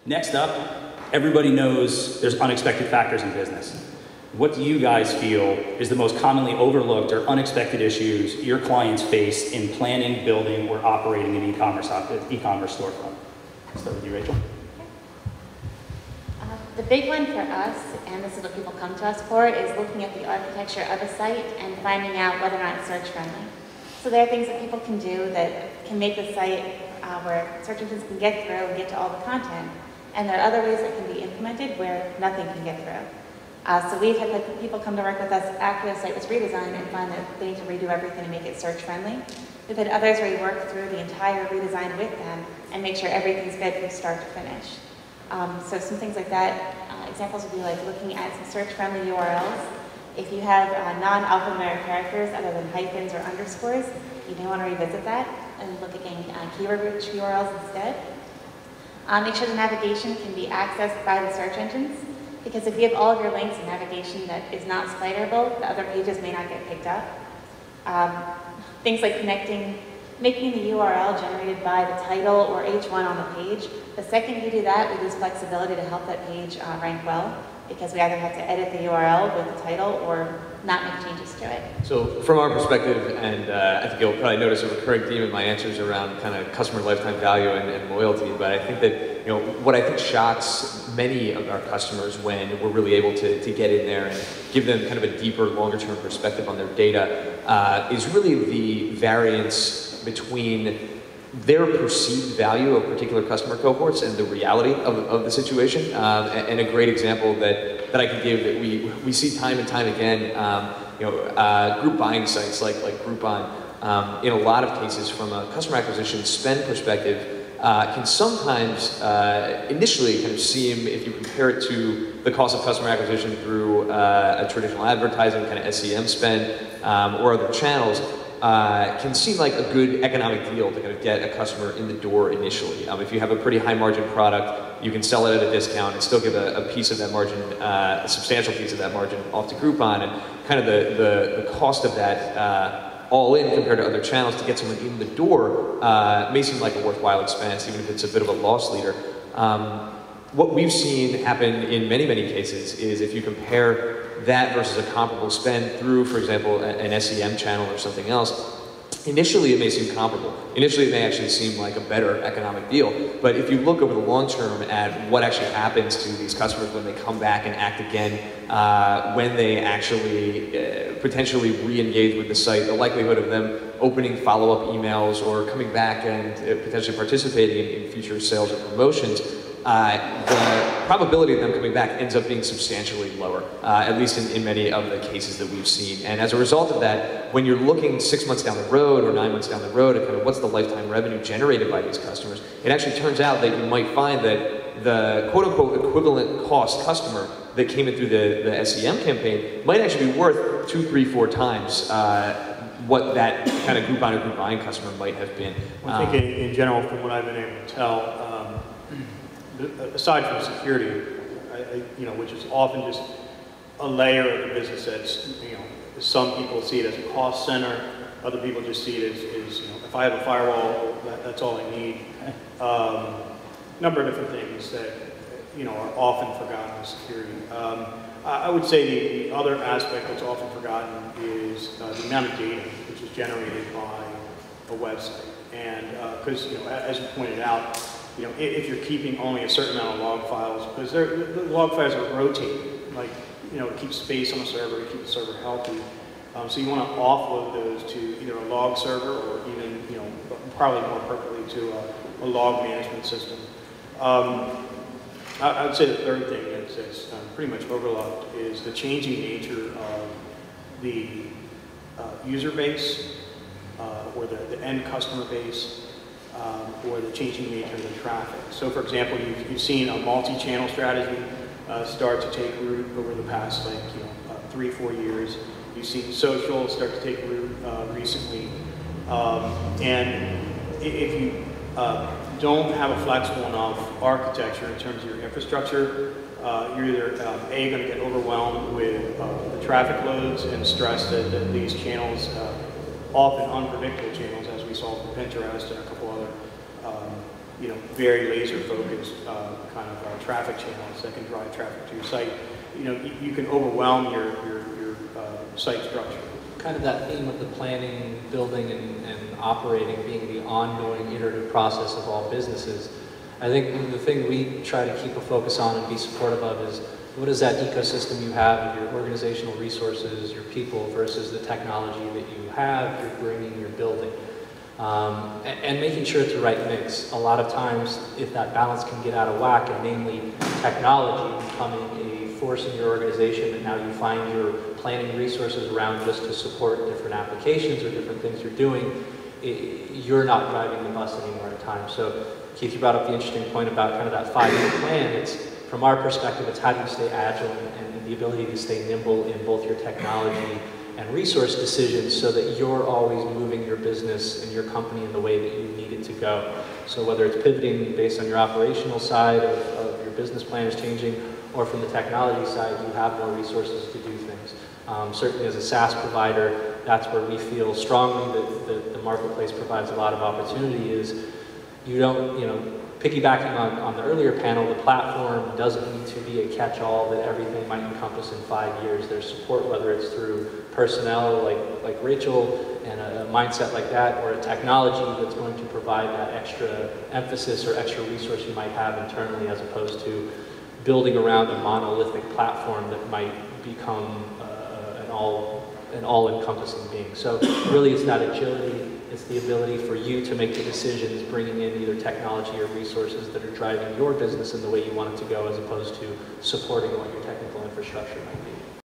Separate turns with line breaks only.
Next up, everybody knows there's unexpected factors in business. What do you guys feel is the most commonly overlooked or unexpected issues your clients face in planning, building, or operating an e-commerce storefront? I'll start with you, Rachel.
The big one for us, and this is what people come to us for, is looking at the architecture of a site and finding out whether or not it's search friendly. So there are things that people can do that can make the site where search engines can get through and get to all the content. And there are other ways that can be implemented where nothing can get through. So we've had people come to work with us after the site was redesigned and find that they need to redo everything and make it search friendly. We've had others where we work through the entire redesign with them and make sure everything's good from start to finish. So some things like that, examples would be like looking at some search-friendly URLs. If you have non-alphanumeric characters other than hyphens or underscores, you may want to revisit that and look at getting keyword-rich URLs instead. Make sure the navigation can be accessed by the search engines, because if you have all of your links in navigation that is not spiderable, the other pages may not get picked up. Things like making the URL generated by the title or H1 on the page. The second you do that, we lose flexibility to help that page rank well, because we either have to edit the URL with the title or not make changes to it.
So from our perspective, and I think you'll probably notice a recurring theme in my answers around kind of customer lifetime value and loyalty, but I think that, what I think shocks many of our customers when we're really able to get in there and give them kind of a deeper, longer term perspective on their data is really the variance between their perceived value of particular customer cohorts and the reality of the situation. And a great example that I can give that we see time and time again, group buying sites like Groupon, in a lot of cases from a customer acquisition spend perspective, can sometimes initially kind of seem, if you compare it to the cost of customer acquisition through a traditional advertising, kind of SEM spend, or other channels, can seem like a good economic deal to kind of get a customer in the door initially. If you have a pretty high margin product, you can sell it at a discount and still give a piece of that margin, a substantial piece of that margin off to Groupon, and kind of the cost of that all in compared to other channels to get someone in the door may seem like a worthwhile expense, even if it's a bit of a loss leader. What we've seen happen in many, many cases is if you compare that versus a comparable spend through, for example, an SEM channel or something else, initially it may seem comparable. Initially it may actually seem like a better economic deal. But if you look over the long term at what actually happens to these customers when they come back and act again, when they actually potentially re-engage with the site, the likelihood of them opening follow-up emails or coming back and potentially participating in future sales or promotions, the probability of them coming back ends up being substantially lower, at least in many of the cases that we've seen. And as a result of that, when you're looking 6 months down the road or 9 months down the road at kind of what's the lifetime revenue generated by these customers, it actually turns out that you might find that the quote-unquote equivalent cost customer that came in through the SEM campaign might actually be worth 2, 3, 4 times what that kind of Groupon or group buying customer might have been.
I think in general, from what I've been able to tell, aside from security, which is often just a layer of the business that's, some people see it as a cost center, other people just see it as if I have a firewall, that's all I need. Number of different things that, are often forgotten in security. I would say the other aspect that's often forgotten is the amount of data which is generated by a website. And because, as you pointed out, if you're keeping only a certain amount of log files, because the log files are rotating, like, to keep space on the server, to keep the server healthy. So you want to offload those to either a log server or even, probably more appropriately to a log management system. I would say the third thing that's pretty much overlooked is the changing nature of the user base or the end customer base. Or the changing nature of the traffic. So for example, you've seen a multi-channel strategy start to take root over the past 3 or 4 years. You've seen social start to take root recently. And if you don't have a flexible enough architecture in terms of your infrastructure, you're either A, going to get overwhelmed with the traffic loads and stress that these channels, often unpredictable channels, as we saw from Pinterest and a couple other very laser focused kind of traffic channels that can drive traffic to your site, you can overwhelm your site structure.
Kind of that theme of the planning, building, and operating being the ongoing iterative process of all businesses. I think the thing we try to keep a focus on and be supportive of is what is that ecosystem you have of your organizational resources, your people, versus the technology that you have, you're bringing, you're building. And making sure it's the right mix. A lot of times, if that balance can get out of whack, and namely technology becoming a force in your organization, and now you find your planning resources around just to support different applications or different things you're doing, you're not driving the bus anymore at times. So Keith, you brought up the interesting point about kind of that 5-year plan. It's, from our perspective, it's how do you stay agile and the ability to stay nimble in both your technology and resource decisions so that you're always moving your business and your company in the way that you need it to go. So whether it's pivoting based on your operational side of your business plan is changing, or from the technology side, you have more resources to do things. Certainly as a SaaS provider, that's where we feel strongly that the marketplace provides a lot of opportunity is you don't, piggybacking on the earlier panel, the platform doesn't need to be a catch-all that everything might encompass in 5 years. There's support, whether it's through personnel like Rachel and a mindset like that, or a technology that's going to provide that extra emphasis or extra resource you might have internally, as opposed to building around a monolithic platform that might become an all-encompassing being. So really it's that agility, it's the ability for you to make the decisions, bringing in either technology or resources that are driving your business in the way you want it to go, as opposed to supporting what your technical infrastructure might be.